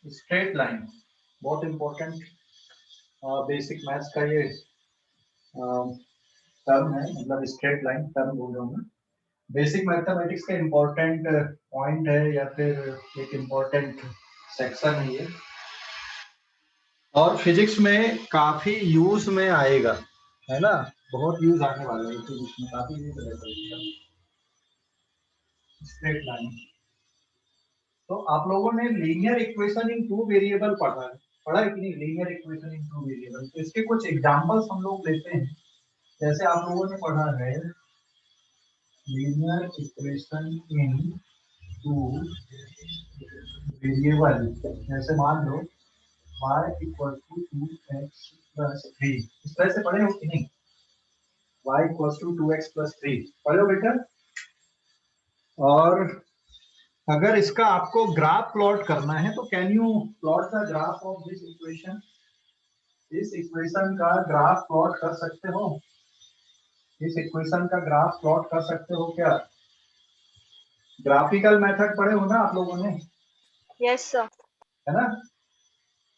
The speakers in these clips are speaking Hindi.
स्ट्रेट लाइन बहुत इंपॉर्टेंट बेसिक मैथ्स का ये टर्म है, मतलब स्ट्रेट लाइन टर्म बोल रहा हूँ मैं। बेसिक मैथमेटिक्स का इम्पोर्टेंट पॉइंट है या फिर एक इम्पोर्टेंट सेक्शन है ये, और फिजिक्स में काफी यूज में आएगा, है ना। बहुत यूज आने वाला है फिजिक्स में, काफी यूज रहेगा स्ट्रेट लाइन। तो आप लोगों ने linear equation in two variable पढ़ा है कि नहीं? Linear equation in two variable, तो इसके कुछ एग्जांपल्स हम लोग लेते हैं। जैसे आप लोगों ने पढ़ा है linear equation in two variable, जैसे मान लो y equal to 2x plus 3, इस तरह से पढ़े हो कि नहीं? y equal to 2x plus 3 पढ़े हो बेटा? और अगर इसका आपको ग्राफ प्लॉट करना है तो can you plot the graph of this equation? इस इक्वेशन का ग्राफ प्लॉट कर सकते हो? इस इक्वेशन का ग्राफ प्लॉट कर सकते हो क्या? ग्राफिकल मेथड पढ़े हो ना आप लोगों ने? Yes sir. है ना?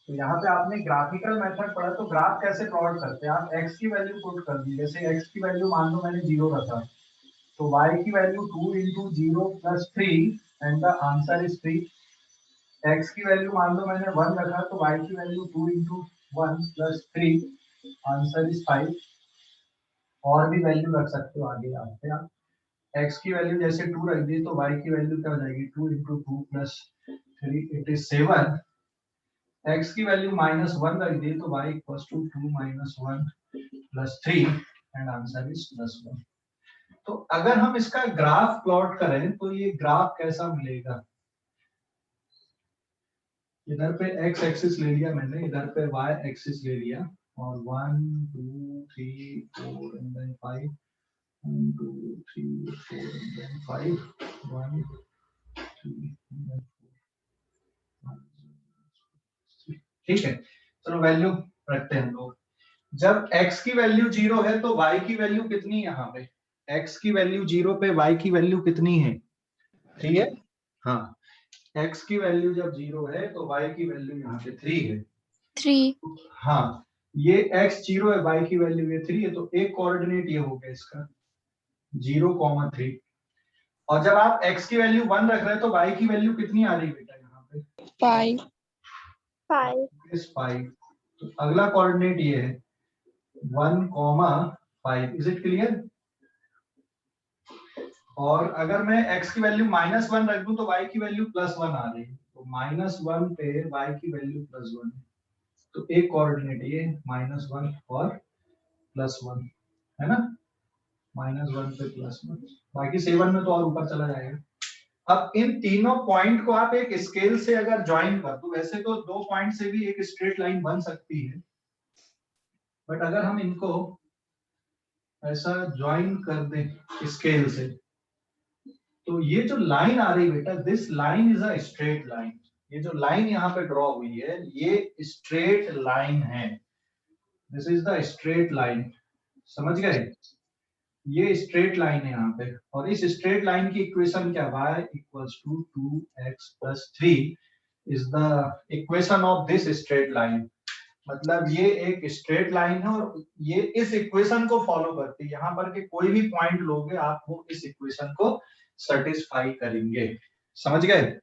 तो यहाँ पे आपने ग्राफिकल मेथड पढ़ा, तो ग्राफ कैसे प्लॉट करते हैं? आप x की वैल्यू पुट कर दी, जैसे x की वैल्यू मान लो मैंने 0 रखा, तो y की value 2 into 0 plus 3 and the answer is 3। x की वैल्यू मान लो मैंने 1 रखा, तो y की value 2 into 1 plus 3, answer is 5। और भी वैल्यू रख सकते हो आगे आपके आप। x की वैल्यू जैसे 2 रख दी, तो y की वैल्यू क्या हो जाएगी? 2 into 2 plus 3, it is 7। x की वैल्यू -1 रख दी, तो y equals to 2 minus 1 plus 3 and answer is +1। तो अगर हम इसका ग्राफ प्लॉट करें तो ये ग्राफ कैसा मिलेगा? इधर पे x एक्सिस ले लिया मैंने, इधर पे y एक्सिस ले लिया, और 1 2 3 4 and then 5, 1 2 3 4 and then 5, 1 3 and then 4। ठीक है, चलो वैल्यू रखते हैं हम लोग। जब x की वैल्यू 0 है तो y की वैल्यू कितनी है? यहाँ पे x की वैल्यू 0 पे y की वैल्यू कितनी है? ठीक है, हाँ, x की वैल्यू जब 0 है तो y की वैल्यू यहाँ पे 3 है। 3। हाँ, ये x 0 है, y की वैल्यू ये 3 है, तो एक कोऑर्डिनेट ये हो गया इसका 0,3। और जब आप x की वैल्यू 1 रख रहे हैं तो y की वैल्यू कितनी आ रही है बेटा? यहाँ पे 5। 5। तो अगला कोऑर्डिनेट ये है 1,5। Is it clear? और अगर मैं x की वैल्यू -1 रख दूं तो y की वैल्यू +1 आ रही है, तो -1 पे y की वैल्यू +1, तो एक कोऑर्डिनेट ये -1 और +1 है ना, -1 पे +1, बाकी 7 में तो और ऊपर चला जाएगा। अब इन तीनों पॉइंट को आप एक स्केल से अगर ज्वाइन कर दो, वैसे तो दो पॉइंट से भी एक स्ट्रेट लाइन बन सकती है, बट अगर हम इनको ऐसा ज्वाइन कर दें स्केल से, तो ये जो लाइन आ रही बेटा, this line is a straight line. ये जो लाइन यहाँ पे ड्रॉ हुई है ये स्ट्रेट लाइन है, this is the straight line. समझ गए? ये स्ट्रेट लाइन है यहाँ पे, और इस स्ट्रेट लाइन की इक्वेशन क्या? y equals to 2x plus 3 is the equation of this straight line. मतलब ये एक स्ट्रेट लाइन है और ये इस इक्वेशन को फॉलो करती है। यहाँ पर के कोई भी पॉइंट लोगे आप, वो इस इक्वेशन को सेटिस्फाई करेंगे। समझ गए?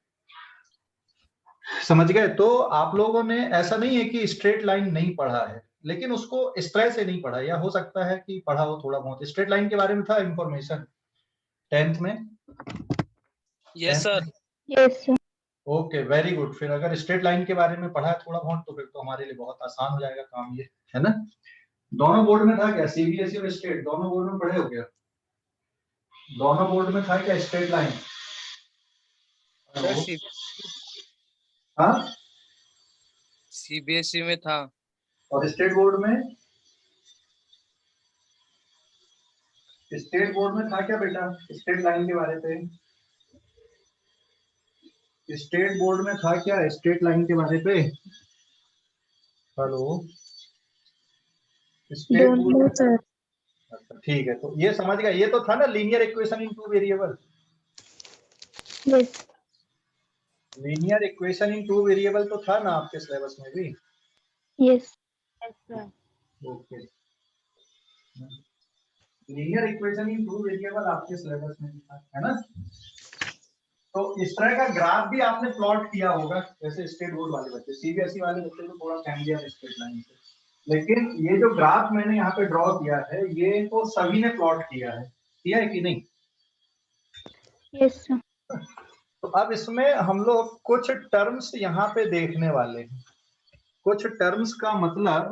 समझ गए? तो आप लोगों ने ऐसा नहीं है कि स्ट्रेट लाइन नहीं पढ़ा है, लेकिन उसको इस तरह से नहीं पढ़ा, या हो सकता है कि पढ़ा हो थोड़ा बहुत। स्ट्रेट लाइन के बारे में था इंफॉर्मेशन 10th में? Yes sir. Yes sir. Okay, very good. फिर अगर स्ट्रेट लाइन के बारे में पढ़ा है थोड़ा बहुत तो फिर तो हमारे लिए बहुत आसान हो जाएगा काम ये, है ना। दोनों बोर्ड में था क्या? सीबीएसई और स्टेट दोनों बोर्ड में पढ़े हो क्या? दोनों बोर्ड में था क्या स्ट्रेट लाइन? सर हाँ, सीबीएसई में था। और स्टेट बोर्ड में? स्टेट बोर्ड में था क्या बेटा स्ट्रेट लाइन के बारे पे? स्टेट बोर्ड में था क्या स्ट्रेट लाइन के बारे पे? Hello, state board? सर। अच्छा ठीक है, तो ये समझ गए, ये तो था ना linear equation in two variable. Yes. Linear equation in two variable तो था ना आपके सिलेबस में भी? Yes. Yes, sir. Okay, linear equation in two variable आपके सिलेबस में भी था, है ना? तो इस तरह का ग्राफ भी आपने प्लॉट किया होगा, जैसे स्टेट बोर्ड वाले बच्चे, सीबीएसई वाले बच्चे तो थोड़ा फैमिलियर स्ट्रेट लाइन से, लेकिन ये जो ग्राफ मैंने यहाँ पे ड्रॉ किया है ये तो सभी ने प्लॉट किया है कि नहीं? Yes, sir. तो अब इसमें हम लोग कुछ टर्म्स यहाँ पे देखने वाले हैं। कुछ टर्म्स का मतलब,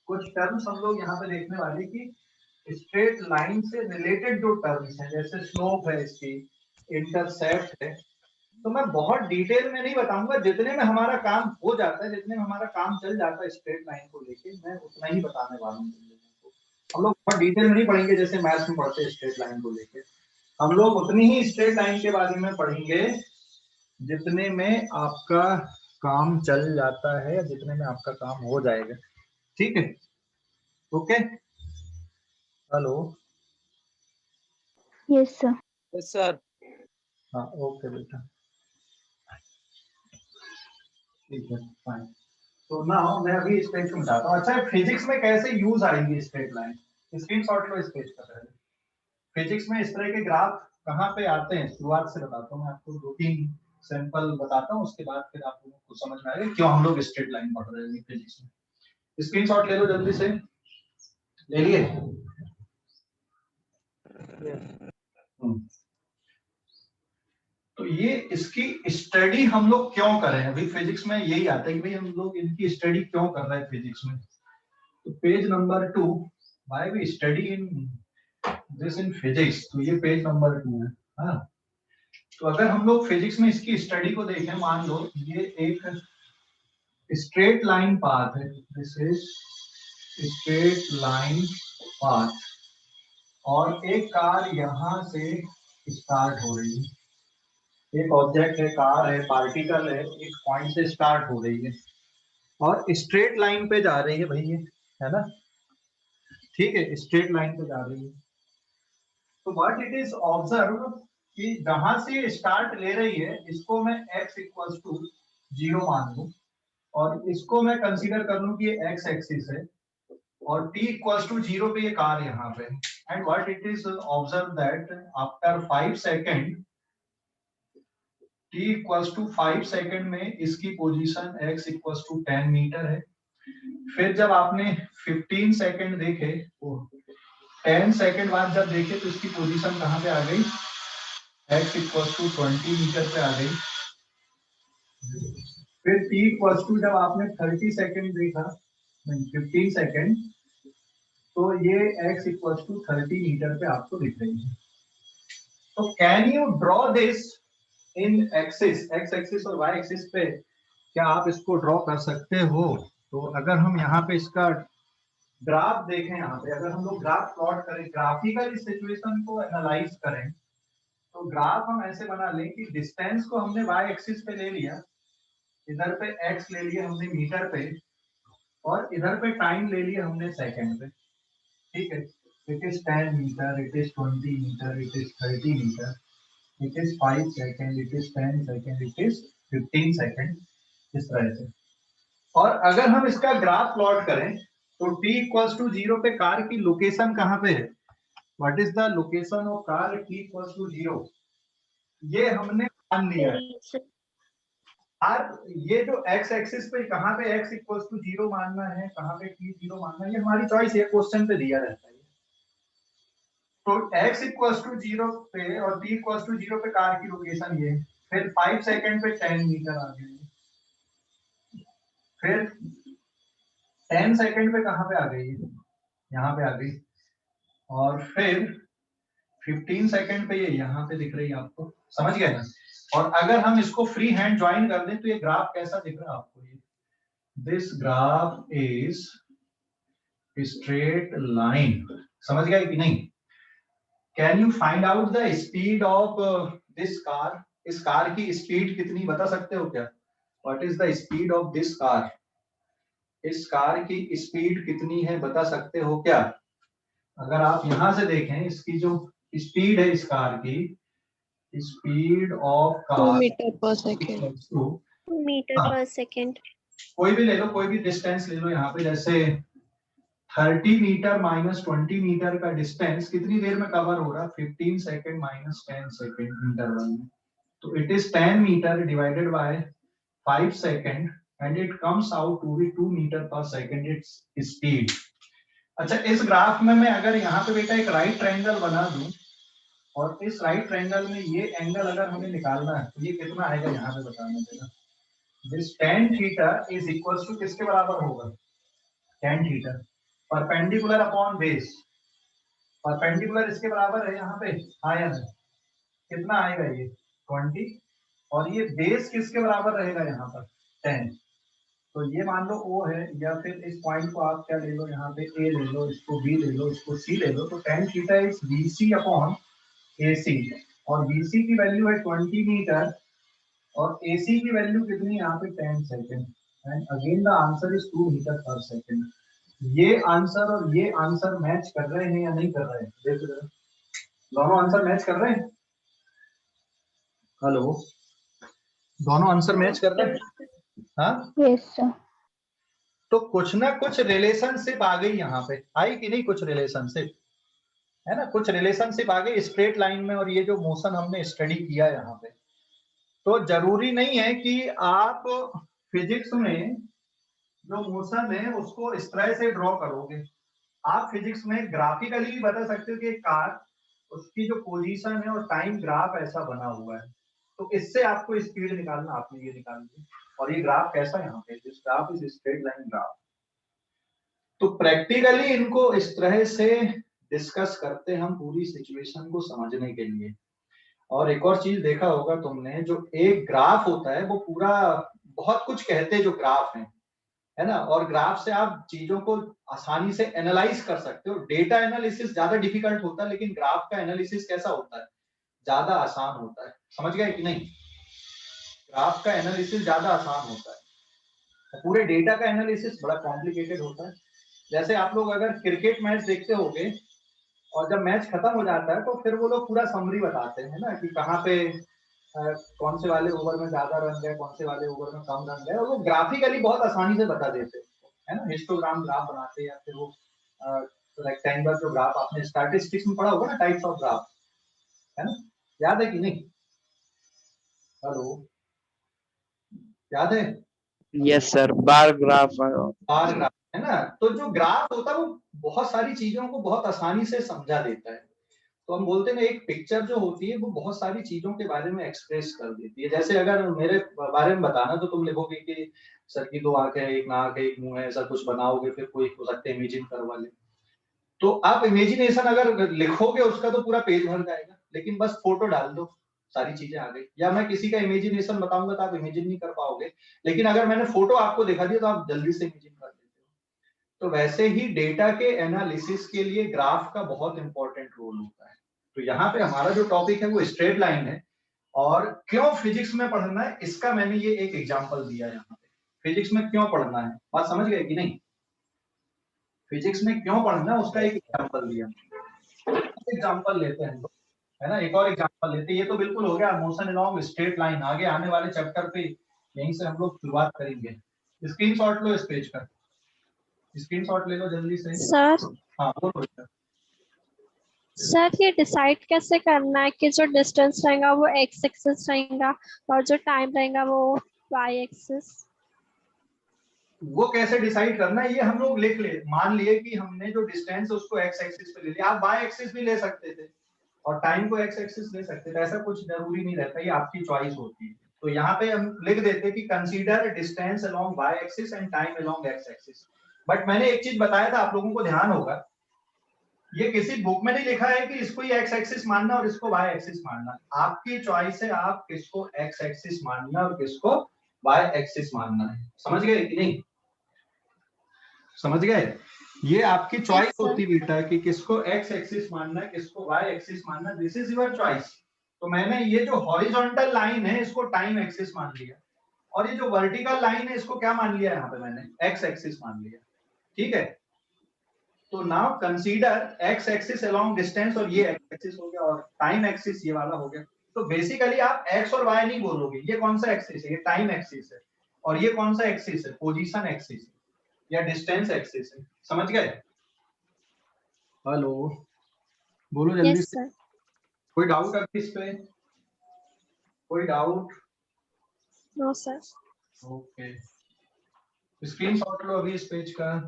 कुछ टर्म्स हम लोग यहाँ पे देखने वाले कि स्ट्रेट लाइन से रिलेटेड जो टर्म्स हैं, जैसे स्लोप है इसकी, इंटरसेप्ट है, तो मैं बहुत डिटेल में नहीं बताऊंगा, जितने में हमारा काम हो जाता है, जितने में हमारा काम चल जाता है स्ट्रेट लाइन को लेके, मैं उतना ही बताने वाला हूँ। हम लोग बहुत डिटेल में नहीं पढ़ेंगे जैसे मैथ्स में पढ़ते हैं स्ट्रेट लाइन को लेके, हम लोग उतनी ही स्ट्रेट लाइन के बारे में पढ़ेंगे जितने में आपका काम चल जाता है या जितने में आपका काम हो जाएगा। ठीक है, okay, hello, Yes, sir. Yes, sir. हाँ ओके बेटा, ठीक है, फाइन। तो ना मैं अभी इस पेज को बताता हूँ। अच्छा, फिजिक्स में कैसे यूज आएगी स्ट्रेट लाइन, स्क्रीनशॉट लो इस पेज का पहले। फिजिक्स में इस तरह के ग्राफ कहाँ पे आते हैं, शुरुआत से बताता हूँ मैं आपको, 2-3 सैंपल बताता हूँ, उसके बाद फिर आप लोगों को समझ में आएगा क्यों हम लोग स्ट्रेट लाइन पढ़ रहे हैं फिजिक्स में। स्क्रीनशॉट ले लो जल्दी से, ले लिए? तो ये इसकी स्टडी हम लोग क्यों करें, अभी फिजिक्स में यही आता है कि भाई हम लोग इनकी स्टडी क्यों कर रहे हैं फिजिक्स में। तो page number 2, why we study in this in physics, तो ये पेज नंबर 2 है। हाँ, तो अगर हम लोग फिजिक्स में इसकी स्टडी को देखें, मान लो ये एक स्ट्रेट लाइन पाथ है, this is straight line path, और एक कार यहां से स्टार्ट हो रही है, एक ऑब्जेक्ट है, कार है, पार्टिकल है, एक पॉइंट से स्टार्ट हो रही है और स्ट्रेट लाइन पे जा रही है भाई, ये है ना, ठीक है, स्ट्रेट लाइन पे जा रही है। तो व्हाट इट इज ऑब्जर्व कि जहां से स्टार्ट ले रही है इसको मैं x इक्वल्स टू 0 मान लूं, और इसको मैं कंसीडर कर लूं कि ये x एक्सिस है, और t इक्वल्स टू 0 पे ये कार यहाँ पे, and what it is observe that after 5 second, t equals to 5 second में इसकी position x equals to 10 metre है। फिर जब आपने 15 सेकंड देखे, 10 सेकंड बाद जब देखे तो इसकी पोजीशन कहाँ पे आ गई, x इक्वल्स टू 20 मीटर पे आ गई। फिर t इक्वल्स टू जब आपने 30 सेकंड देखा, 15 सेकंड, तो ये x इक्वल्स टू 30 मीटर पे आपको दिख रही है। तो can you draw this in axis, x axis और y एक्सिस पे, क्या आप इसको ड्रॉ कर सकते हो? तो अगर हम यहाँ पे इसका ग्राफ देखें, यहाँ पे अगर हम लोग ग्राफ प्लॉट करें, ग्राफिकल सिचुएशन को एनालाइज करें, तो ग्राफ हम ऐसे बना लें कि डिस्टेंस को हमने y एक्सिस पे ले लिया, इधर पे x ले लिया हमने मीटर पे, और इधर पे टाइम ले लिया हमने सेकंड पे, ठीक है। It is 10 metre, it is 20 metre, it is 30 metre, it is 5 second, it is 10 second, it is 15 second, इस तरह से। और अगर हम इसका ग्राफ प्लॉट करें तो t इक्वल्स टू 0 पे कार की लोकेशन कहाँ पे है, what is the location of car t equals to 0, ये हमने मान लिया है। और ये जो x एक्सिस पे कहाँ पे x इक्वल्स टू 0 मानना है, कहाँ पे t 0 मानना है, ये हमारी चॉइस है, क्वेश्चन पे दिया रहता है। तो x इक्वल्स टू 0 पे और t इक्वल्स टू 0 पे कार की लोकेशन ये, फिर 5 सेकंड पे 10 मीटर आ गई, फिर 10 सेकंड पे कहाँ पे आ गई, यहाँ पे आ गई, और फिर 15 सेकंड पे ये यहाँ पे दिख रही है आपको, समझ गए ना। और अगर हम इसको फ्री हैंड ज्वाइन कर दें तो ये ग्राफ कैसा दिख रहा है आपको, ये this graph is straight line, समझ गए कि नहीं? Can you find out the speed of this car, इस कार की स्पीड कितनी बता सकते हो क्या? What is the speed of this car, इस कार की स्पीड कितनी है बता सकते हो क्या? अगर आप यहां से देखें इसकी जो स्पीड है इस कार की, speed of 2 car meter per second. Equals to, meter हाँ, per second. कोई भी ले लो, कोई भी डिस्टेंस ले लो यहाँ पे, जैसे 30 मीटर माइनस 20 मीटर का डिस्टेंस कितनी देर में कवर हो रहा है? 15 सेकेंड माइनस 10 सेकेंड इंटरवल में। तो it is 10 metre divided by 5 second and it comes out to be 2 metre per second its speed. अच्छा, इस ग्राफ में मैं अगर यहाँ पे बेटा एक राइट ट्रायंगल बना दूं और इस राइट ट्रायंगल में ये एंगल अगर हमें निकालना है तो ये कितना आएगा यहाँ पे बताना देगा। This tan theta is equals to किसके बराबर होगा? tan theta perpendicular upon base. Perpendicular इसके बराबर है यहाँ पे आयन, कितना आएगा ये 20, और ये बेस किसके बराबर रहेगा यहाँ पर 10। तो ये मान लो O है, या फिर इस पॉइंट को आप क्या ले लो, यहाँ पे A ले लो, इसको B ले लो, इसको C ले लो। तो tan theta is BC upon AC, और BC की वैल्यू है 20 मीटर और AC की वैल्यू कितनी यहाँ पे 10 second, and again the answer is 2 metre per second. ये आंसर और ये आंसर मैच कर रहे हैं या नहीं कर रहे हैं? देख रहे हो, दोनों आंसर मैच कर रहे हैं। हेलो, दोनों आंसर मैच कर रहे हैं? हाँ, Yes sir. तो कुछ ना कुछ रिलेशनशिप आ गई यहाँ पे, आई कि नहीं? कुछ रिलेशनशिप है ना, कुछ रिलेशनशिप आ गई स्ट्रेट लाइन में, और ये जो मोशन हमने स्टडी किया यहाँ पे। तो जरूरी नहीं है कि आप फिजिक्स में जो मोशन है उसको इस तरह से ड्रॉ करोगे। आप फिजिक्स में ग्राफिकली भी बता सकते हो कि एक कार, उसकी जो पोजीशन है और टाइम ग्राफ ऐसा बना हुआ है, तो इससे आपको स्पीड निकालना, आपने ये निकाल दी। और ये ग्राफ कैसा है यहाँ पे, this graph is straight line graph. तो प्रैक्टिकली इनको इस तरह से डिस्कस करते हम पूरी सिचुएशन को समझने के लिए। और एक और चीज देखा होगा तुमने, जो एक ग्राफ होता है वो पूरा बहुत कुछ कहते हैं जो ग्राफ है ना, और ग्राफ से आप चीजों को आसानी से एनालाइज कर सकते हो। डेटा एनालिसिस ज्यादा डिफिकल्ट होता है, लेकिन ग्राफ का एनालिसिस कैसा होता है? ज्यादा आसान होता है। समझ गए कि नहीं? ग्राफ का एनालिसिस ज्यादा आसान होता है, पूरे डेटा का एनालिसिस बड़ा कॉम्प्लिकेटेड होता है। जैसे आप लोग अगर क्रिकेट मैच देखते होगे और जब मैच खत्म हो जाता है तो फिर वो लोग पूरा समरी बताते हैं ना, कि कहाँ पे कौन से वाले ओवर में ज्यादा रन गए, कौन से वाले ओवर में कम रन गए, और वो ग्राफिकली बहुत आसानी से बता देते हैं ना। हिस्टोग्राम ग्राफ बनाते हैं, या फिर वो रेक्टेंगुलर जो ग्राफ आपने स्टैटिस्टिक्स में पढ़ा होगा ना, टाइप्स ऑफ ग्राफ, है ना, याद है कि नहीं? हेलो, याद है? Yes sir. Bar graph. Bar graph है ना। तो जो ग्राफ होता है वो बहुत सारी चीजों को बहुत आसानी से समझा देता है। तो हम बोलते हैं ना, एक पिक्चर जो होती है वो बहुत सारी चीजों के बारे में एक्सप्रेस कर देती है। जैसे अगर मेरे बारे में बताना तो तुम लिखोगे कि सर की 2 आंखें है, 1 नाक है, 1 मुंह है, ऐसा कुछ बनाओगे, फिर कोई हो सकता है इमेजिन करवा ले। तो आप इमेजिनेशन अगर लिखोगे उसका तो पूरा पेज भर जाएगा, लेकिन बस फोटो डाल दो, सारी चीजें आ गई। या मैं किसी का इमेजिनेशन बताऊंगा तो आप इमेजिन नहीं कर पाओगे, लेकिन अगर मैंने फोटो आपको दिखा दिया तो आप जल्दी से इमेजिन कर लेते हो। तो वैसे ही डेटा के एनालिसिस के लिए ग्राफ का बहुत इंपॉर्टेंट रोल होता है। तो यहाँ पे हमारा जो टॉपिक है वो स्ट्रेट लाइन है, और क्यों फिजिक्स में पढ़ना है इसका मैंने ये एक एग्जांपल दिया है यहाँ पे। फिजिक्स में क्यों पढ़ना है, बात समझ गए कि नहीं? फिजिक्स में क्यों पढ़ना है उसका एक एग्जांपल दिया। एग्जांपल लेते हैं, है ना, एक और एग्जांपल लेते हैं। ये तो बिल्कुल हो गया मोशन अलोंग स्ट्रेट लाइन। आगे आने वाले चैप्टर पे यहीं से हम लोग शुरुआत करेंगे। स्क्रीनशॉट लो इस पेज का, स्क्रीनशॉट ले लो जल्दी से। सर हाँ बोलो बेटा। सर ये डिसाइड कैसे करना है कि जो डिस्टेंस रहेगा वो एक्स एक्सिस रहेगा और जो टाइम रहेगा वो वाई एक्सिस? वो कैसे डिसाइड करना है ये हम लोग लिख ले। मान लिए कि हमने जो डिस्टेंस है उसको एक्स एक्सिस पे ले लिया, आप वाई एक्सिस भी ले सकते थे और टाइम को एक्स एक्सिस ले सकते थे, ऐसा कुछ जरूरी नहीं रहता, ये आपकी चॉइस होती है। तो यहाँ पे हम लिख देते कि consider distance along y axis and time along x axis. But मैंने एक चीज बताया था, आप लोगों को ध्यान होगा, ये किसी बुक में नहीं लिखा है कि इसको ये एक्स एक्सिस मानना और इसको वाई एक्सिस मानना। आपकी चॉइस है, आप किसको एक्स एक्सिस मानना और किसको वाई एक्सिस मानना है। समझ गए कि नहीं? समझ गए? ये आपकी चॉइस होती है बेटा कि किसको एक्स एक्सिस मानना है, किसको वाई एक्सिस मानना, दिस इज योर चॉइस। तो मैंने ये जो हॉरिजॉन्टल लाइन है इसको टाइम एक्सिस मान लिया, और ये जो वर्टिकल लाइन है इसको क्या मान लिया, यहाँ पे मैंने एक्स एक्सिस मान लिया। ठीक है, तो now consider x axis along distance, और ये एक्स एक्सिस हो गया और टाइम एक्सिस ये वाला हो गया। तो बेसिकली आप एक्स और वाई नहीं बोलोगे, ये कौन सा एक्सिस है, ये टाइम एक्सिस है, और ये कौन सा एक्सिस है, पोजीशन एक्सिस या डिस्टेंस एक्सिस है। समझ गए? हेलो, बोलो जल्दी यस से। सर। कोई डाउट अभी इस पे? कोई doubt? No sir. Okay, screenshot लो अभी इस पेज का,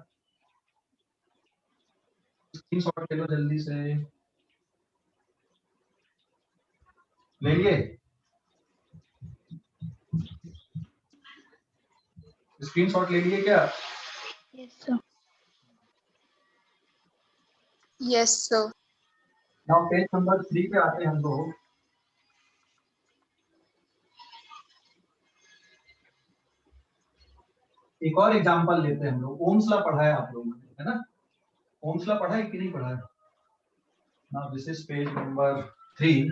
स्क्रीनशॉट ले लो जल्दी से। ले लिए? स्क्रीनशॉट ले लिए क्या? Yes, sir. Yes, sir. Now page number 3 पे आते हैं हम लोग। एक और एग्जांपल लेते हैं हम लोग। ओम्स लॉ पढ़ा है आप लोगों ने, है ना? ओम्स लॉ पढ़ा है कि नहीं पढ़ा है? Now this is page number 3।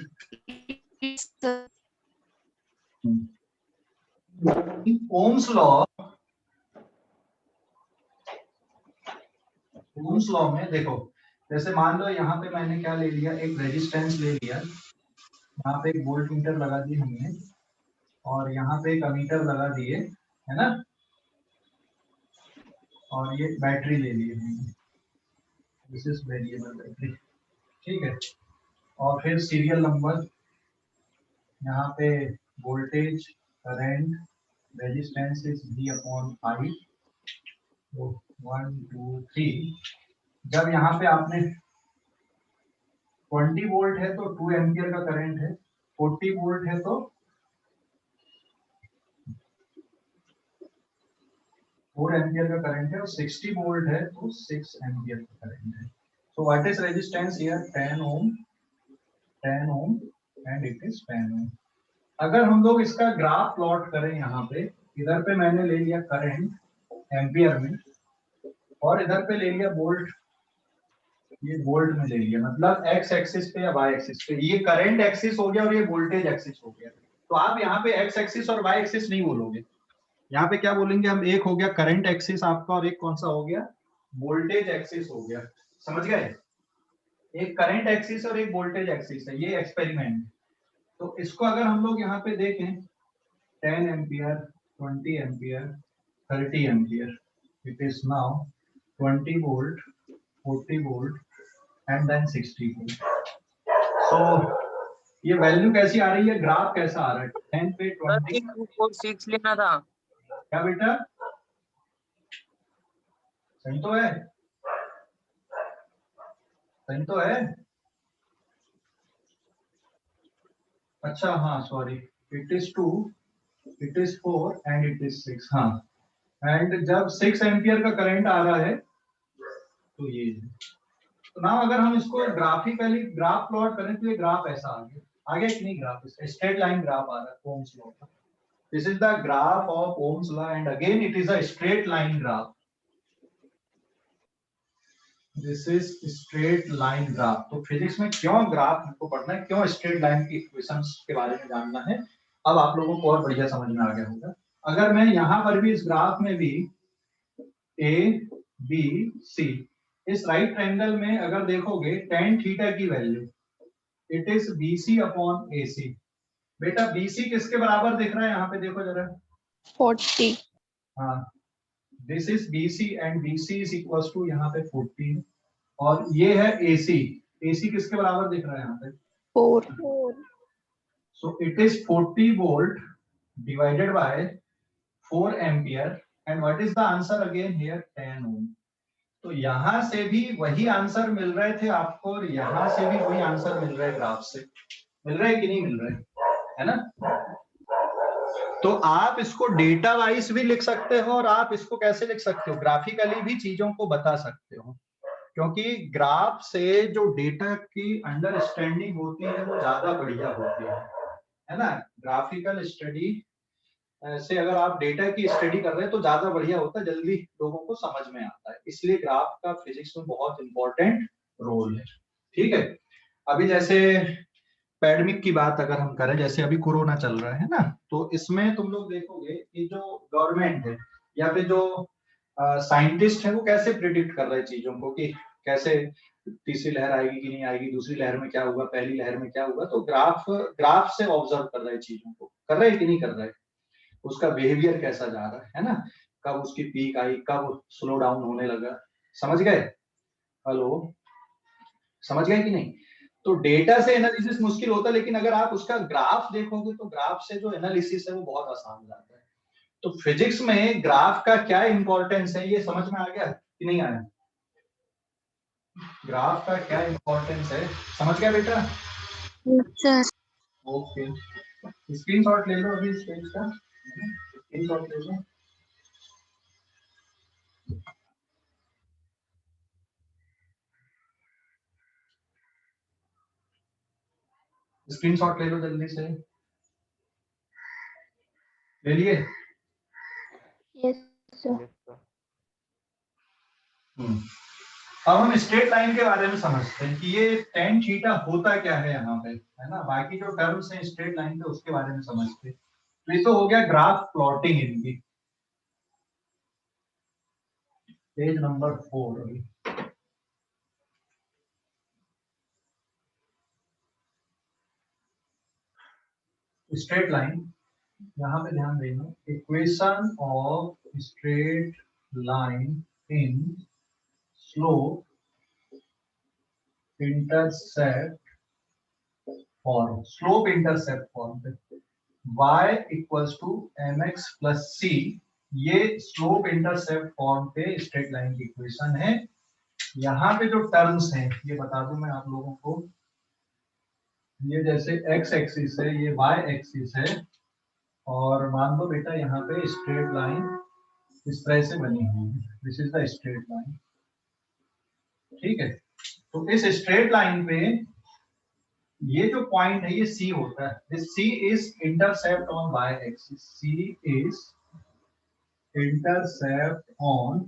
Yes, sir. Ohm's law में देखो, जैसे मान लो यहाँ पे मैंने क्या ले लिया, एक रेजिस्टेंस ले लिया, यहाँ पे एक वोल्ट मीटर लगा दी हमने, और यहाँ पे एक अमीटर लगा दिए, है ना? और ये बैटरी ले ली हमने, दिस इज वेरिएबल बैटरी, ठीक है। और फिर सीरियल नंबर, यहाँ पे voltage, current, resistance is V/I, तो 1 2 3। जब यहाँ पे आपने 20 वोल्ट है तो 2 एम्पियर का करंट है, 40 वोल्ट है तो 4 एम्पियर का करंट है, और 60 वोल्ट है तो 6 एम्पियर का करंट है। So what is resistance here? 10 ohm, 10 ohm and it is 10 ohm। अगर हम लोग इसका ग्राफ प्लॉट करें, यहाँ पे इधर पे मैंने ले लिया करंट एम्पियर में, और इधर पे ले लिया वोल्ट, ये वोल्ट में ले लिया, मतलब एक्स एक्सिस पे या वाई एक्सिस पे। ये करंट एक्सिस हो गया और ये वोल्टेज एक्सिस हो गया। तो आप यहाँ पे एक्स एक्सिस और वाई एक्सिस नहीं बोलोगे, यहाँ पे क्या बोलेंगे हम? एक हो गया करंट एक्सिस आपका, और एक कौन सा हो गया? वोल्टेज एक्सिस हो गया। समझ गए? एक करंट एक्सिस और एक वोल्टेज एक्सिस है, ये एक्सपेरिमेंट। तो इसको अगर हम लोग यहाँ पे देखें, 10 ampere, 20 ampere, 30 ampere, it is now 20 volt, 40 volt and then 60 volt. So ये वैल्यू कैसी आ रही है, ग्राफ कैसा आ रहा है? 10 पे 20। 6 लेना था। क्या बेटा, सही तो है? सही तो है? अच्छा हाँ, sorry, it is 2, it is 4 and it is 6। हाँ, एंड जब 6 एम्पियर का करंट आ रहा है तो ये है। तो ना अगर हम इसको ग्राफिकली ग्राफ प्लॉट करें तो ये ग्राफ ऐसा आ गया, आगे कि नहीं? ग्राफ इसका स्ट्रेट लाइन ग्राफ आ रहा है ओम्स लॉ का। This is the graph of Ohm's law and again it is a straight line graph. This is straight line graph. तो फिजिक्स में क्यों ग्राफ हमको पढ़ना है, क्यों स्ट्रेट लाइन की इक्वेशंस के बारे में जानना है, अब आप लोगों को और बढ़िया समझ में आ गया होगा। अगर मैं यहाँ पर भी इस ग्राफ में भी ए बी सी, इस राइट ट्रायंगल में अगर देखोगे tan थीटा की value, it is BC upon AC। बेटा BC किसके बराबर दिख रहा है यहाँ पे, देखो जरा। 40. हाँ, this is BC and BC is equal to यहाँ पे 40, और ये है AC। AC किसके बराबर दिख रहा है यहाँ पे? 4. So it is 40 volt divided by 4 ampere, and what is the answer again here? 10 ओम। तो यहां से भी वही आंसर मिल रहे थे आपको, और यहां से भी वही आंसर मिल रहा है, ग्राफ से मिल रहा है कि नहीं मिल रहा है ना? तो आप इसको डेटा वाइज भी लिख सकते हो, और आप इसको कैसे लिख सकते हो, ग्राफिकली भी चीजों को बता सकते हो, क्योंकि ग्राफ से जो डेटा की अंडरस्टैंडिंग होती है वो ज्यादा बढ़िया होती है ना? ग्राफिकल स्टडी से अगर आप डेटा की स्टडी कर रहे हैं तो ज्यादा बढ़िया होता है, जल्दी लोगों को समझ में आता है, इसलिए ग्राफ का फिजिक्स में बहुत इंपॉर्टेंट रोल है। ठीक है, अभी जैसे पैंडेमिक की बात अगर हम करें, जैसे अभी कोरोना चल रहा है ना, तो इसमें तुम लोग देखोगे कि जो गवर्नमेंट है या फिर जो साइंटिस्ट है वो कैसे प्रिडिक्ट कर रहे हैं चीजों को, कि कैसे तीसरी लहर आएगी कि नहीं आएगी, दूसरी लहर में क्या होगा, पहली लहर में क्या होगा, तो ग्राफ से ऑब्जर्व कर रहे हैं चीजों को, कर रहे हैं कि नहीं कर रहे, उसका बिहेवियर कैसा जा रहा है ना, कब उसकी पीक आई, कब स्लो डाउन होने लगा, समझ गए? हेलो, समझ गए कि नहीं? तो डेटा से एनालिसिस मुश्किल होता है, लेकिन अगर आप उसका ग्राफ देखोगे तो ग्राफ से जो एनालिसिस है वो बहुत आसान हो जाता है। तो फिजिक्स में ग्राफ का क्या इंपॉर्टेंस है ये समझ में आ गया कि नहीं आया? ग्राफ का क्या इंपॉर्टेंस है समझ गया बेटा? सर ओके, स्क्रीनशॉट ले लो अभी इस पेज का, स्क्रीनशॉट ले लो। स्क्रीनशॉट ले लो जल्दी से, ले लिए? Yes, sir. अब हम स्ट्रेट लाइन के बारे में समझते हैं कि ये tan थीटा होता क्या है यहाँ पे, है ना, बाकी जो टर्म्स हैं स्ट्रेट लाइन पे उसके बारे में समझते हैं। तो ये तो हो गया ग्राफ प्लॉटिंग इनकी, पेज नंबर 4 अभी। स्ट्रेट लाइन, यहाँ पे ध्यान देना, equation of straight line in slope intercept form, slope intercept form पे y equals to mx plus c, ये स्लोप इंटरसेप्ट फॉर्म पे स्ट्रेट लाइन की इक्वेशन है। यहाँ पे जो टर्म्स हैं ये बता दूं मैं आप लोगों को, ये जैसे x एक्सिस है, ये y एक्सिस है, और मान लो बेटा यहाँ पे स्ट्रेट लाइन इस तरह से बनी हुई है, this is the straight line, ठीक है। तो इस स्ट्रेट लाइन पे ये जो पॉइंट है ये C होता है, this C is intercept on y axis, C is intercept on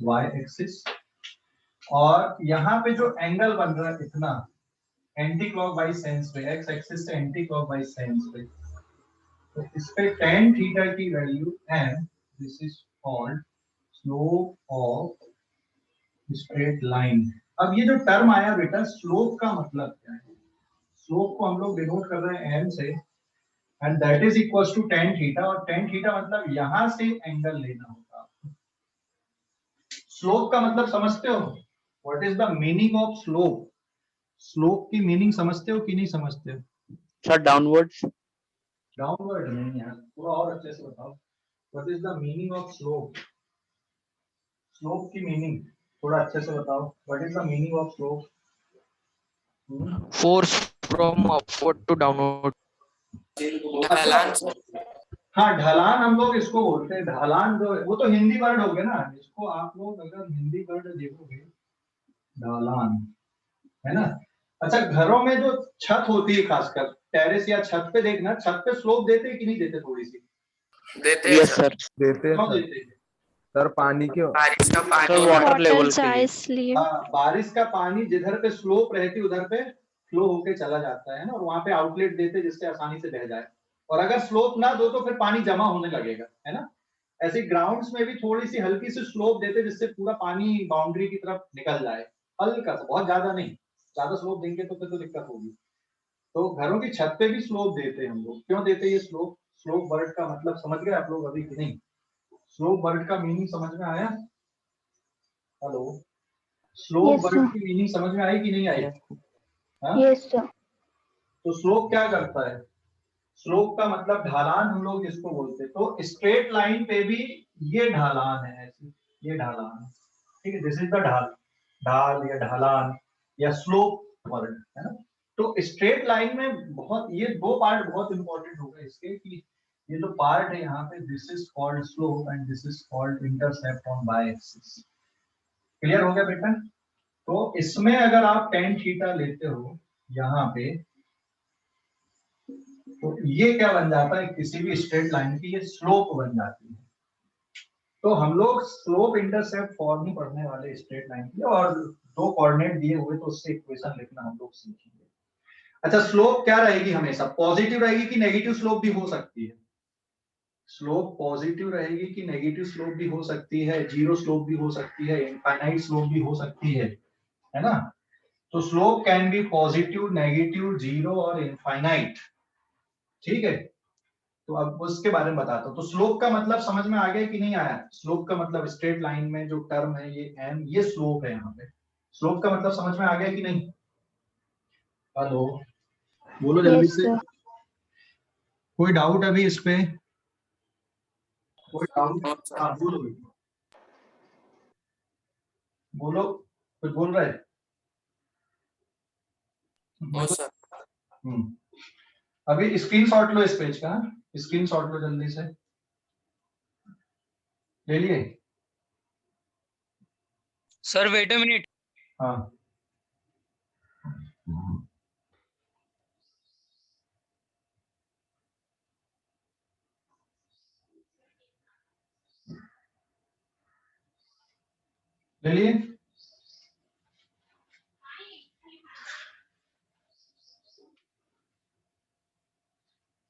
y axis, और यहाँ पे जो एंगल बन रहा है इतना एंटी क्लॉकवाइज सेंस पे, x एक्सिस से एंटी क्लॉकवाइज सेंस पे, तो इस पे tan थीटा की value m, this is called slope of straight line. अब ये जो टर्म आया बेटा स्लोप का मतलब क्या है, स्लोप को हम लोग डिनोट कर रहे हैं m से, and that is equals to tan theta, और tan थीटा मतलब यहां से एंगल लेना होगा आपको। स्लोप का मतलब समझते हो, what is the meaning of slope? Slope की मीनिंग समझते हो कि नहीं समझते हो? Sir, downwards. डाउनवर्ड नहीं यार, थोड़ा और अच्छे से बताओ, what is the meaning of slope? Slope की मीनिंग थोड़ा अच्छे से बताओ, what is the meaning of slope? Force from upward to downward. हाँ, ढलान हम लोग इसको बोलते हैं, ढलान जो है वो तो हिंदी वर्ड हो गया ना, इसको आप लोग अगर हिंदी वर्ड देखोगे ढलान, है ना। अच्छा, घरों में जो छत होती है खासकर टेरेस या छत पे देखना, छत पे स्लोप देते हैं कि नहीं देते? थोड़ी सी देते Yes, sir. देते हैं क्यों सर। देते हैं? सर पानी के बारिश का Sir, पानी water वाटर level के जाए लिए। इसलिए। हाँ, बारिश का पानी जिधर पे स्लोप रहती है उधर पे फ्लो होके चला जाता है ना, और वहां पे आउटलेट देते हैं जिससे आसानी से बह जाए, और अगर स्लोप ना दो तो फिर पानी जमा होने लगेगा, है ना। ऐसे ग्राउंड्स में भी थोड़ी सी हल्की सी स्लोप देते जिससे पूरा पानी बाउंड्री की तरफ निकल जाए, हल्का सा, बहुत ज्यादा नहीं, ज्यादा स्लोप देंगे तो फिर तो दिक्कत होगी। तो घरों की छत पे भी स्लोप देते हैं हम लोग, क्यों देते हैं ये स्लोप? स्लोप वर्ड का मतलब समझ गए आप लोग अभी कि नहीं? स्लोप वर्ड का मीनिंग समझ में आया? Hello, slope Yes, word sir. की मीनिंग समझ में आई कि नहीं आई? हाँ? Yes, sir. तो स्लोप क्या करता है? स्लोप का मतलब ढालान हम लोग इसको बोलते हैं। तो स्ट्रेट लाइन पे भी ये ढालान है, ऐसी ये ढालान है, ठीक है, दिस इज द ढाल, ढाल या ढालान या स्लोप वर्ड, है ना। तो स्ट्रेट लाइन में बहुत ये दो पार्ट बहुत इंपॉर्टेंट होगा इसके, कि ये जो पार्ट है यहाँ पे, this is called slope and this is called intercept on y axis. Clear हो गया बेटा? तो इसमें अगर आप tan थीटा लेते हो यहाँ पे, तो ये क्या बन जाता है, किसी भी स्ट्रेट लाइन की ये स्लोप बन जाती है। तो हम लोग स्लोप इंटरसेप्ट फॉर्म ही पढ़ने वाले स्ट्रेट लाइन की, और दो कोऑर्डिनेट दिए हुए तो उससे इक्वेशन लिखना हम लोग सीखेंगे। अच्छा, स्लोप क्या रहेगी? हमेशा पॉजिटिव रहेगी कि नेगेटिव स्लोप भी हो सकती है? स्लोप पॉजिटिव रहेगी कि नेगेटिव स्लोप भी हो सकती है, जीरो स्लोप भी हो सकती है, इनफाइनाइट स्लोप भी हो सकती है ना। तो slope can be positive, negative, zero और इनफाइनाइट। ठीक है, तो अब उसके बारे में बताता हूँ। तो स्लोप का मतलब समझ में आ गया कि नहीं आया? स्लोप का मतलब स्ट्रेट लाइन में जो टर्म है ये एम, ये स्लोप है यहाँ पे। स्लोप का मतलब समझ में आ गया कि नहीं? हेलो, बोलो जल्दी Yes, से। sir. कोई डाउट अभी इस पे? कोई डाउट? No, sir. हाँ बोलो बोलो, कुछ बोल रहे? No, sir. अभी स्क्रीनशॉट लो इस पेज का, स्क्रीनशॉट लो जल्दी से। ले लिए? Sir, wait a minute. हाँ ले लिए?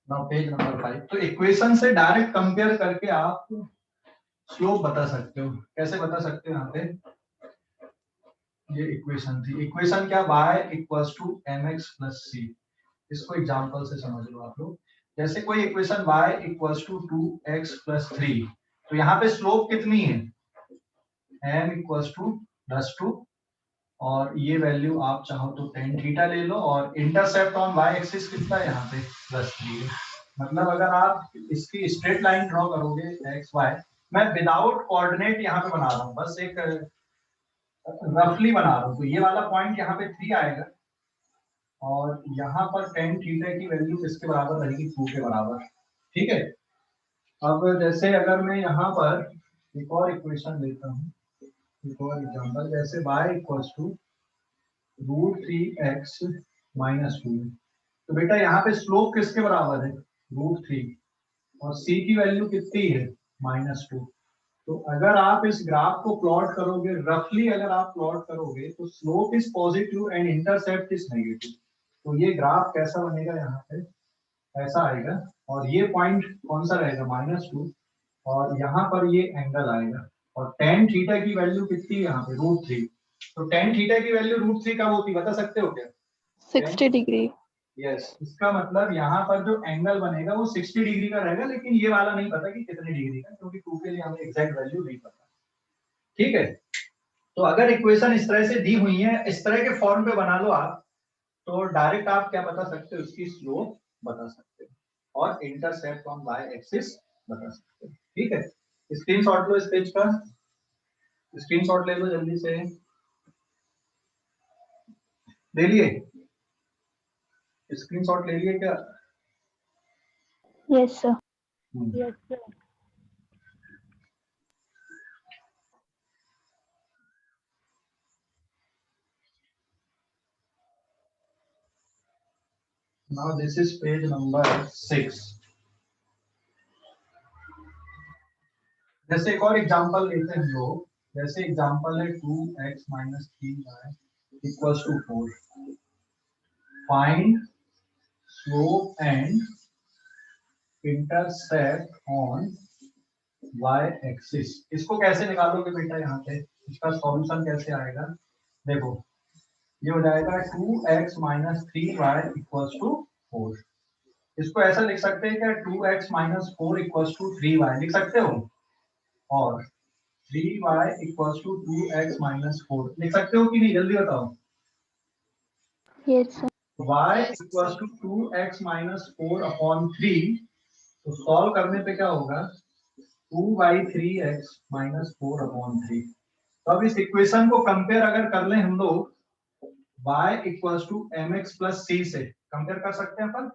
Now page number 5। तो इक्वेशन से डायरेक्ट कंपेयर करके आप स्लोप बता सकते हो। कैसे बता सकते हो? यहाँ पे ये इक्वेशन थी, इक्वेशन क्या? y equals to mx plus c। इसको एग्जांपल से समझ लो आप लोग। जैसे कोई equation y equals to 2x plus 3, तो यहाँ पे स्लोप कितनी है? m इक्वल्स टू +2, और ये वैल्यू आप चाहो तो tan थीटा ले लो, और इंटरसेप्ट ऑन y एक्सिस कितना है यहाँ पे? +3 है। मतलब अगर आप इसकी स्ट्रेट लाइन ड्रॉ करोगे x y, मैं विदाउट कोऑर्डिनेट यहाँ पे बना रहा हूँ, बस एक रफली बना रहा हूँ। तो ये वाला पॉइंट यहाँ पे 3 आएगा, और यहाँ पर tan थीटा की वैल्यू किसके बराबर रहेगी? 2 के बराबर। ठीक है, अब जैसे अगर मैं यहाँ पर एक और इक्वेशन लेता हूँ, एक और एग्जांपल, जैसे y equals to √3x minus 2, तो बेटा यहाँ पे स्लोप किसके बराबर है? √3, और c की वैल्यू कितनी है? -2। तो अगर आप इस ग्राफ को प्लॉट करोगे, रफली अगर आप प्लॉट करोगे, तो slope is positive and intercept is negative. तो ये ग्राफ कैसा बनेगा? यहाँ पे ऐसा आएगा, और ये पॉइंट कौन सा रहेगा? -2, और यहाँ पर ये एंगल आएगा, और tan थीटा की वैल्यू कितनी है यहाँ पे? √3। तो tan थीटा की वैल्यू √3 कब होती, बता सकते हो क्या? 60 degree. यस, इसका मतलब यहाँ पर जो एंगल बनेगा वो 60 डिग्री का रहेगा, लेकिन ये वाला नहीं पता कि कितने डिग्री का, क्योंकि 2 के लिए हमें एग्जैक्ट वैल्यू नहीं पता। ठीक है, तो अगर इक्वेशन इस तरह से दी हुई है, इस तरह के फॉर्म पे बना लो आप, तो डायरेक्ट आप क्या बता सकते हो? इसकी स्लोप बता सकते हो, और इंटरसेप्ट ऑन y एक्सिस बता सकते हो। ठीक है, स्क्रीनशॉट लो इस पेज का, स्क्रीनशॉट ले लो जल्दी से। ले लिए? स्क्रीनशॉट ले लिए क्या? Yes, sir. Yes, sir. Now this is page number 6। जैसे एक और एग्जांपल लेते हैं लोग, जैसे एग्जांपल है 2x minus 3y equals to 4। Find slope and intercept on y axis. इसको कैसे निकालोगे बेटा? यहाँ पे इसका सॉल्यूशन कैसे आएगा? देखो, ये हो जाएगा 2x minus 3y equals to 4। इसको ऐसा लिख सकते हैं क्या? 2x minus 4 equals to 3y लिख सकते हो, और 3y equals to 2x minus 4 लिख सकते हो कि नहीं? जल्दी बताओ। Yes, sir. y equals to 2x minus 4 upon 3, तो सॉल्व करने पे क्या होगा? 2/3x minus 4 upon 3। तो अब इस इक्वेशन को कंपेयर अगर कर लें हम लोग y equals to mx plus c से, कंपेयर कर सकते हैं अपन।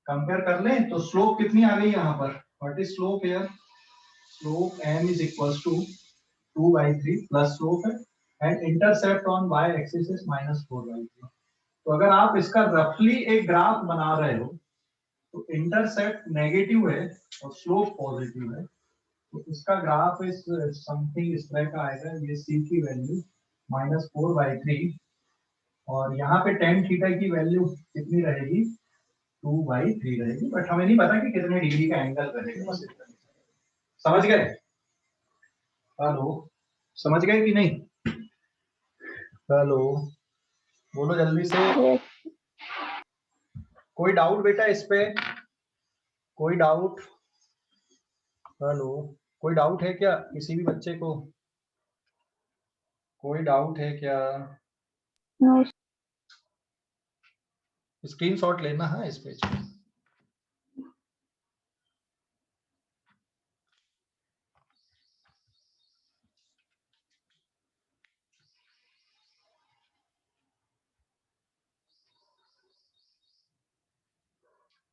कंपेयर कर लें तो स्लोप कितनी आ गई यहाँ पर? What is slope here? Slope m is equals to 2/3 plus slope है, and intercept on y axis is -4/3। तो अगर आप इसका रफली एक ग्राफ बना रहे हो, तो इंटरसेप्ट नेगेटिव है और स्लोप पॉजिटिव है, तो इसका ग्राफ इस समथिंग इस तरह का आएगा। ये c की वैल्यू -4/3, और यहाँ पे tan थीटा की वैल्यू कितनी रहेगी? 2/3 रहेगी, बट हमें नहीं पता कि कितने डिग्री का एंगल रहेगा, बस इतना। समझ गए? हेलो, समझ गए कि नहीं? हेलो, बोलो जल्दी से। Yes. कोई डाउट बेटा इस पे? कोई डाउट? हेलो, कोई डाउट है क्या किसी भी बच्चे को? कोई डाउट है क्या? No. स्क्रीनशॉट लेना है इस पेज पे।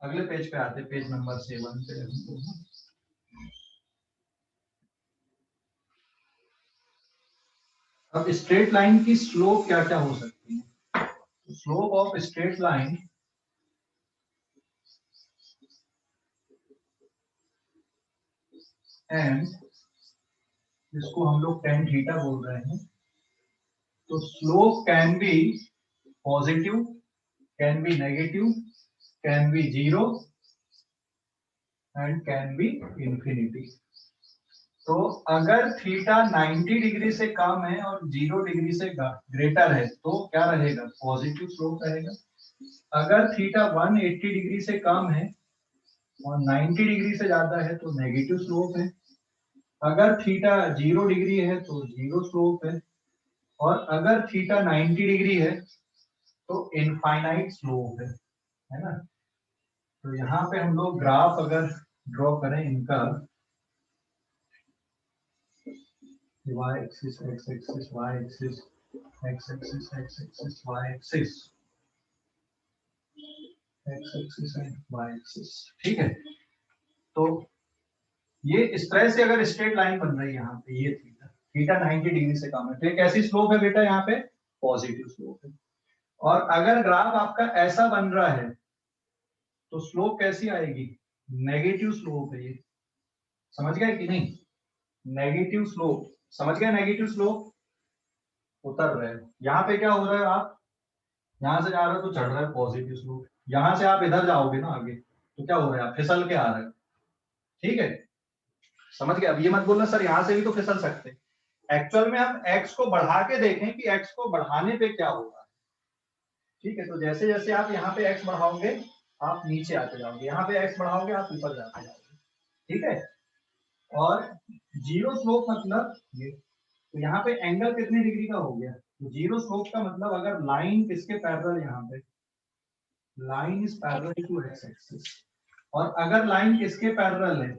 अगले पेज पे आते, पेज नंबर 7 पे। अब स्ट्रेट लाइन की स्लोप क्या क्या हो सकती है? Slope of straight line and जिसको हम लोग tan थीटा बोल रहे हैं, तो slope can be positive, can be negative, can be zero and can be infinity. तो अगर थीटा 90 डिग्री से कम है और 0 डिग्री से ग्रेटर है तो क्या रहेगा? पॉजिटिव स्लोप रहेगा। अगर थीटा 180 डिग्री से कम है और 90 डिग्री से ज्यादा है तो नेगेटिव स्लोप है। अगर थीटा 0 डिग्री है तो जीरो स्लोप है। और अगर थीटा 90 डिग्री है तो इनफाइनाइट स्लोप है ना? तो यहाँ पे हम लोग ग्राफ अगर ड्रॉ करें इनका, y axis, x axis, y axis, x axis, x axis, y axis, x axis and y axis, ठीक है? तो ये इस तरह से अगर स्ट्रेट लाइन बन रही है यहाँ पे, ये थीटा 90 डिग्री से कम है तो एक ऐसी स्लोप है बेटा यहाँ पे पॉजिटिव स्लोप है। और अगर ग्राफ आपका ऐसा बन रहा है तो स्लोप कैसी आएगी? नेगेटिव स्लोप है ये। समझ गए कि नहीं? नेगेटिव स्लोप, समझ गए? नेगेटिव स्लोप उतर रहे हो। यहाँ पे क्या हो रहा है? आप यहाँ से जा रहे हो तो चढ़ रहा है पॉजिटिव स्लोप। यहाँ से आप इधर जाओगे ना आगे तो क्या हो रहा है? आप फिसल के आ रहे हो, ठीक है? समझ गए? अब ये मत बोलना सर यहाँ से भी तो फिसल सकते। एक्चुअल में हम x को बढ़ा के देखें कि x को बढ़ाने पे क्या होगा, ठीक है? तो जैसे जैसे आप यहाँ पे x बढ़ाओगे आप नीचे आते जाओगे, यहाँ पे x बढ़ाओगे आप ऊपर जाते जाओगे, ठीक है? और जीरो स्लोप मतलब ये, तो यहाँ पे एंगल कितने डिग्री का हो गया? तो जीरो स्लोप का मतलब अगर लाइन किसके पैरेलल, यहाँ पे line is parallel to x axis, और अगर लाइन किसके पैरेलल है?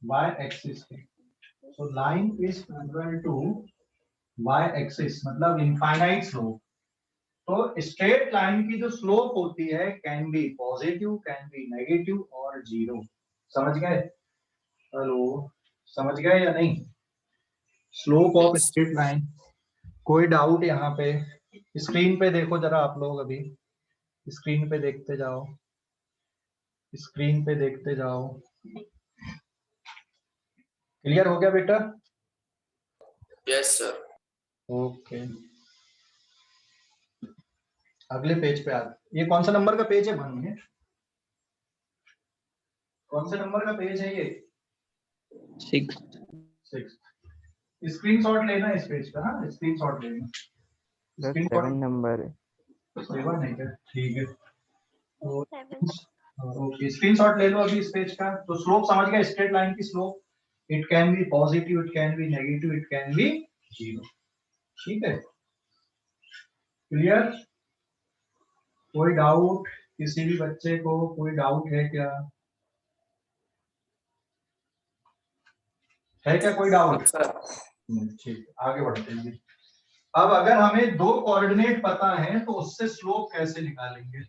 y एक्सिस के। तो line is parallel to y axis मतलब इनफाइनाइट स्लोप। तो स्ट्रेट लाइन की जो स्लोप होती है can be positive, can be negative और जीरो। समझ गए? हेलो, समझ गए या नहीं? Slope of straight line. कोई डाउट यहाँ पे? स्क्रीन पे देखो जरा आप लोग, अभी स्क्रीन पे देखते जाओ, स्क्रीन पे देखते जाओ। क्लियर हो गया बेटा? Yes sir. ओके, अगले पेज पे आ। ये कौन सा नंबर का पेज है? 1 मिनट, कौन से नंबर का पेज है ये? 6. 6। स्क्रीनशॉट लेना इस पेज का, हाँ स्क्रीनशॉट लेना। The screenshot 7 number. 7 है क्या? ठीक है, तो 7. ओके स्क्रीनशॉट ले लो अभी इस पेज का। तो स्लोप समझ गए? स्ट्रेट लाइन की slope it can be positive, it can be negative, it can be zero, ठीक है? क्लियर? कोई डाउट किसी भी बच्चे को? कोई डाउट है क्या? है क्या कोई डाउट? ठीक, आगे बढ़ते हैं। अब अगर हमें दो कोऑर्डिनेट पता है तो उससे स्लोप कैसे निकालेंगे?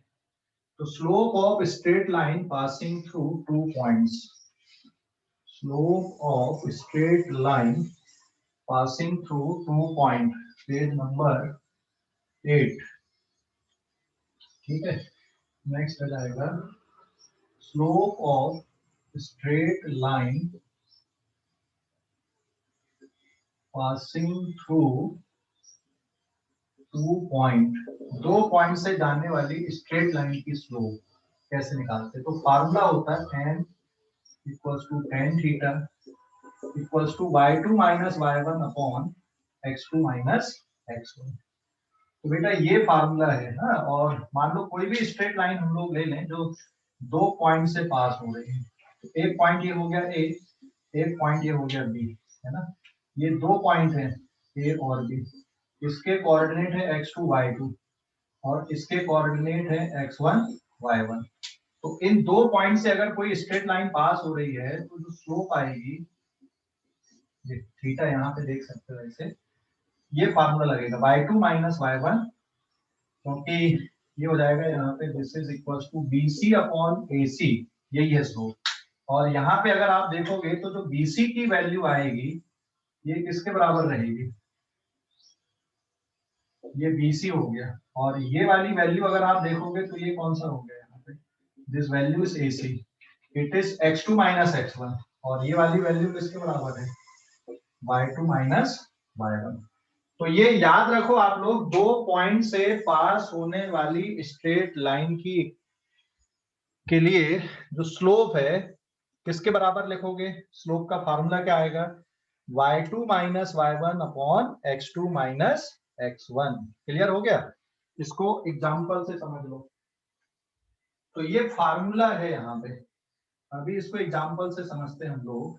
तो slope of straight line passing through 2 points, slope of straight line passing through 2 point, page number 8, ठीक है? नेक्स्ट आ जाएगा slope of straight line passing through 2 point, 2 point से जाने वाली स्ट्रेट लाइन की स्लोप, कैसे निकालते हैं? तो फार्मूला होता है n equals to tan theta equals to y2 minus y1 upon x2 minus x1। तो बेटा ये फार्मूला है ना। और मान लो कोई भी स्ट्रेट लाइन हम लोग ले लें जो दो पॉइंट से पास हो रही है, तो एक पॉइंट ये हो गया ए, एक पॉइंट ये हो गया बी, है ना। ये दो पॉइंट है ए और बी, इसके कोऑर्डिनेट है x2 y2 और इसके कोऑर्डिनेट है x1 y1। तो इन दो पॉइंट से अगर कोई स्ट्रेट लाइन पास हो रही है तो जो स्लोप आएगी, ये थीटा यहाँ पे देख सकते हो ऐसे, ये फार्मूला लगेगा y2 माइनस y1, क्योंकि ये हो जाएगा यहाँ पे this is equals to BC upon AC, यही है स्लोप। और यहाँ पे अगर आप देखोगे तो जो BC की वैल्यू आएगी ये किसके बराबर रहेगी, ये BC हो गया। और ये वाली वैल्यू अगर आप देखोगे तो ये कौन सा हो गया यहाँ पे, this value is AC, it is x2 minus x1। और ये वाली वैल्यू किसके बराबर है, y2 माइनस y1। तो ये याद रखो आप लोग, दो पॉइंट से पास होने वाली स्ट्रेट लाइन की के लिए जो स्लोप है किसके बराबर लिखोगे, स्लोप का फार्मूला क्या आएगा, y2 minus y1 upon x2 minus x1। Clear हो गया? इसको एग्जांपल से समझ लो। तो ये फार्मूला है यहाँ पे, अभी इसको एग्जांपल से समझते हैं हम लोग।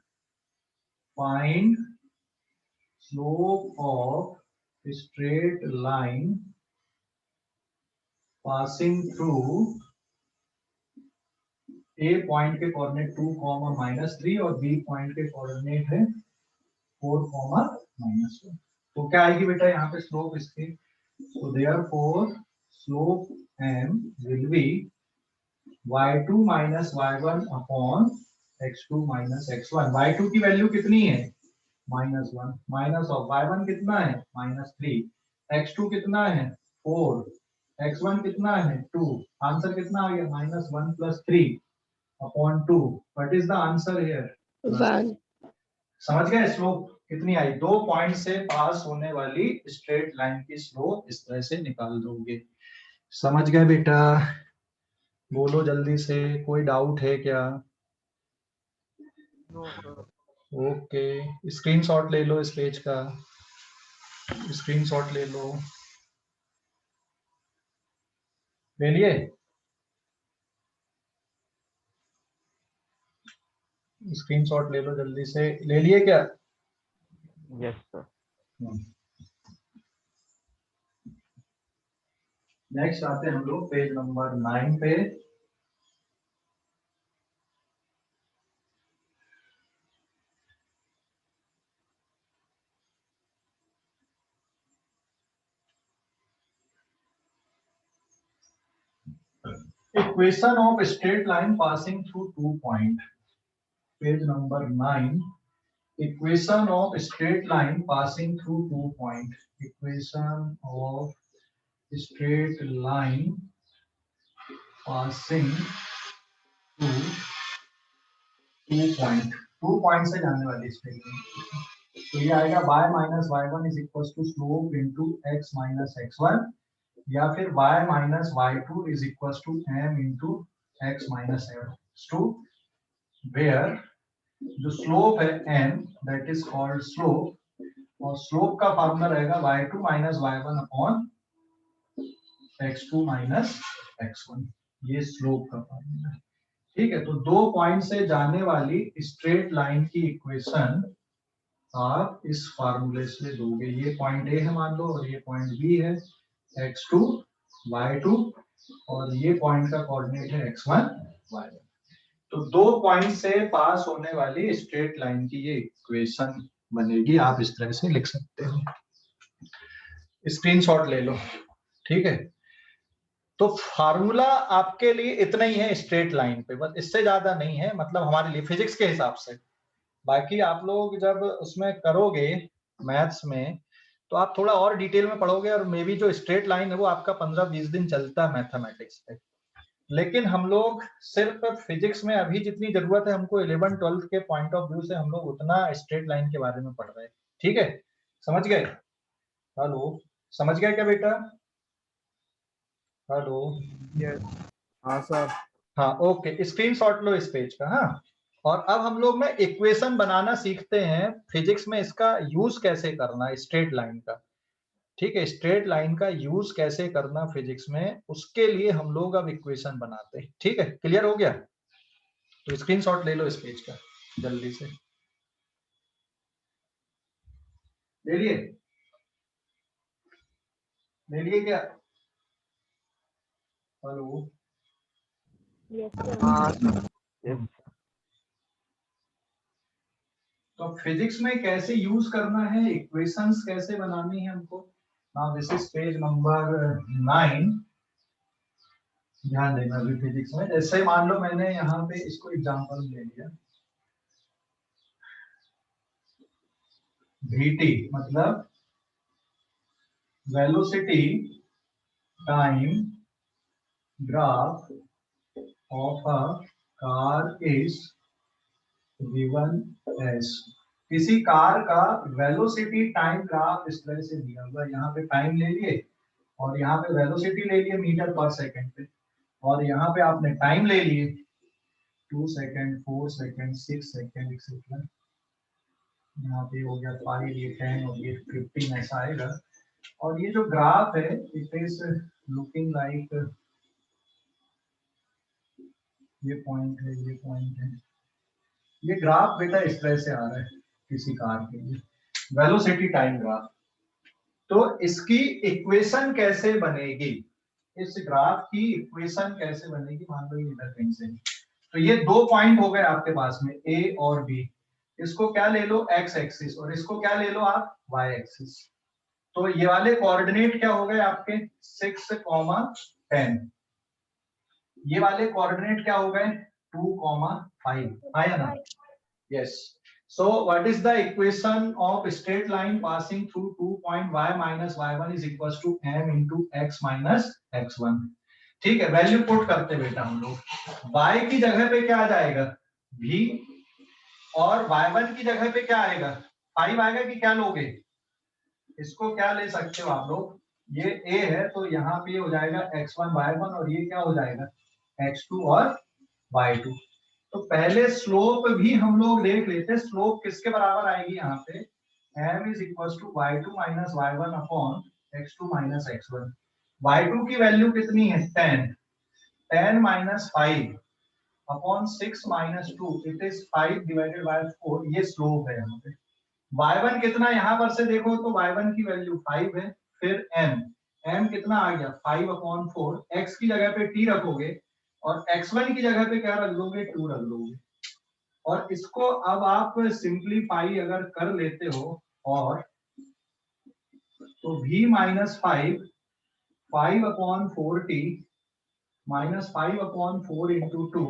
Find slope of straight line passing through A point के कोऑर्डिनेट 2, -3 और B पॉइंट के कोऑर्डिनेट है 4, -1। तो क्या आएगी बेटा यहाँ पे स्लोप इसकी, so therefore slope m will be y2 minus y1 upon x2 minus x1। y2 की वैल्यू कितनी है, -1, माइनस ऑफ y1 कितना है, -3, x2 कितना है 4, x1 कितना है 2। आंसर कितना आ गया, -1 + 3 upon 2। What is the answer here, 1। समझ गए? स्लोप कितनी आई, दो पॉइंट से पास होने वाली स्ट्रेट लाइन की स्लोप इस तरह से निकाल दोगे। समझ गए बेटा? बोलो जल्दी से, कोई डाउट है क्या? ओके, स्क्रीनशॉट ले लो इस पेज का, स्क्रीनशॉट ले लो। ले लिए? स्क्रीनशॉट ले लो जल्दी से, ले लिए क्या? Yes sir. नेक्स्ट आते हैं हम लोग पेज नंबर 9 पे। Equation of straight line passing through 2 points. Page number 9. Equation of straight line passing through 2 points. Equation of straight line passing through 2 points. 2 points से जाने वाली straight line. तो ये आएगा y minus y1 is equal to slope into x minus x1, या फिर y minus y2 is equal to m into x minus x2, where जो स्लोप है m that is called slope, और स्लोप का फार्मूला रहेगा y2 minus y1 upon x2 minus x1। ये स्लोप का फार्मूला है, ठीक है। तो दो पॉइंट से जाने वाली स्ट्रेट लाइन की इक्वेशन आप इस फार्मूले से दोगे। ये पॉइंट ए है मान लो, और ये पॉइंट बी है, x2 y2, और ये पॉइंट का कोऑर्डिनेट है x1 y1। तो दो पॉइंट से पास होने वाली स्ट्रेट लाइन की ये इक्वेशन बनेगी, आप इस तरह से लिख सकते हो। स्क्रीनशॉट ले लो, ठीक है। तो फार्मूला आपके लिए इतना ही है स्ट्रेट लाइन पे, बस इससे ज्यादा नहीं है, मतलब हमारे लिए फिजिक्स के हिसाब से। बाकी आप लोग जब उसमें करोगे मैथ्स में तो आप थोड़ा और डिटेल में पढ़ोगे, और मे बी जो स्ट्रेट लाइन है वो आपका 15-20 दिन चलता है मैथमेटिक्स पे। लेकिन हम लोग सिर्फ फिजिक्स में अभी जितनी जरूरत है हमको 11-12 के पॉइंट ऑफ व्यू से हम लोग उतना स्ट्रेट लाइन के बारे में पढ़ रहे हैं, ठीक है। समझ गए? हेलो, समझ गए क्या बेटा? हेलो, हाँ सर। हाँ ओके, स्क्रीनशॉट लो इस पेज का। हाँ, और अब हम लोग में इक्वेशन बनाना सीखते हैं फिजिक्स में, इसका यूज कैसे करना है स्ट्रेट लाइन का। ठीक है, स्ट्रेट लाइन का यूज कैसे करना फिजिक्स में, उसके लिए हम लोग अब इक्वेशन बनाते हैं। ठीक है, क्लियर हो गया? तो स्क्रीनशॉट ले लो इस पेज का जल्दी से। ले लिए? ले लिए क्या? हेलो? Yes. तो फिजिक्स में कैसे यूज करना है, इक्वेशंस कैसे बनानी है हमको। Now this is page number 9। ध्यान देना अभी फिजिक्स में, जैसे मान लो मैंने यहाँ पे इसको एग्जांपल ले लिया, vt मतलब velocity time graph of a car is given as. किसी कार का वेलोसिटी टाइम ग्राफ इस तरह से दिया हुआ है। यहाँ पे टाइम ले लिए और यहाँ पे वेलोसिटी ले लिए मीटर पर सेकंड पे, और यहाँ पे आपने टाइम ले लिए 2 सेकंड, 4 सेकंड, 6 सेकंड एक्सेट्रा। यहाँ पे हो गया 5, ये 10 और ये 15 ऐसा आएगा। और ये जो ग्राफ है इट इज लुकिंग लाइक, ये पॉइंट है, ये पॉइंट है, ये ग्राफ बेटा इस तरह से आ रहा है किसी कार के लिए, वेलोसिटी टाइम ग्राफ। तो इसकी इक्वेशन कैसे बनेगी, इस ग्राफ की इक्वेशन कैसे बनेगी, मान लो ये इधर कहीं से। तो ये 2 पॉइंट हो गए आपके पास में A और B। इसको क्या ले लो x एक्सिस, और इसको क्या ले लो आप y एक्सिस। तो ये वाले कोऑर्डिनेट क्या हो गए आपके 6, 10। ये वाले कोऑर्डिनेट क्या हो गए 2, 5। आया ना? Yes. So what is the equation of straight line passing through 2 point y minus y1 is equals to m into x minus x1। ठीक है, वैल्यू पुट करते बेटा हम लोग। y की जगह पे क्या आ जाएगा v, और y1 की जगह पे क्या आएगा 5 आएगा कि क्या लोगे, इसको क्या ले सकते हो आप लोग, ये a है तो यहाँ पे हो जाएगा x1 y1, और ये क्या हो जाएगा x2 और y2। तो पहले स्लोप भी हम लोग देख लेते हैं, स्लोप किसके बराबर आएगी यहाँ पे m is equals to y2 minus y1 upon x2 minus x1। y2 की वैल्यू कितनी है 10, 10 minus 5 upon 6 minus 2, it is 5 divided by 4। ये स्लोप है यहाँ पे। y1 कितना, यहाँ पर से देखो तो y1 की वैल्यू 5 है, फिर m कितना आ गया 5 upon 4, x की जगह पे t रखोगे और x1 की जगह पे क्या रख लोगे 2 रख लोगे। और इसको अब आप सिंप्लीफाई अगर कर लेते हो, और तो v minus 5 upon 4t minus 5 upon 4 into 2,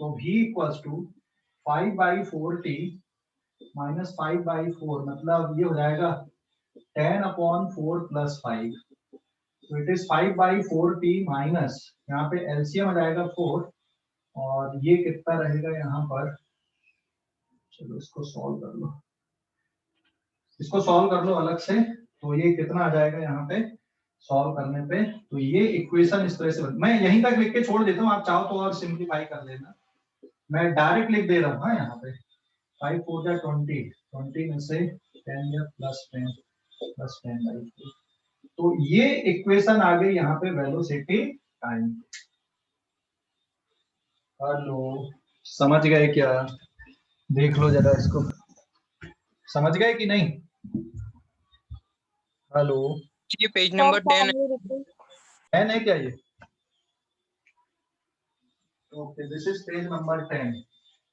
तो v equals to 5/4t minus 5/4, मतलब ये हो जाएगा 10 अपॉन 4 प्लस 5। तो इट इज 5/4t माइनस, यहाँ पे एलसीएम आ जाएगा 4, और ये कितना रहेगा यहाँ पर, चलो इसको सॉल्व कर लो, इसको सॉल्व कर लो अलग से। तो ये कितना आ जाएगा यहाँ पे सॉल्व करने पे, तो ये इक्वेशन इस तरह से मैं यहीं तक लिख के छोड़ देता हूँ, आप चाहो तो और सिंप्लीफाई कर लेना, मैं डायरेक्ट लिख दे रहा हूँ। हाँ, यहाँ पे 5 4 जा 20 में से 10 या प्लस 10/4। तो ये इक्वेशन आ गई यहाँ पे वेलोसिटी टाइम। हेलो, समझ गए क्या? देख लो जरा इसको, समझ गए कि नहीं? हेलो, ये पेज नंबर 10 10 है क्या ये? Okay, this is page number 10।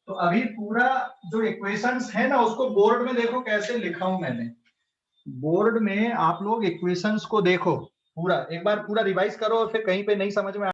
तो अभी पूरा जो इक्वेशंस है ना उसको बोर्ड में देखो कैसे लिखा हूं मैंने। बोर्ड में आप लोग इक्वेशंस को देखो पूरा, एक बार पूरा रिवाइज करो, और फिर कहीं पे नहीं समझ में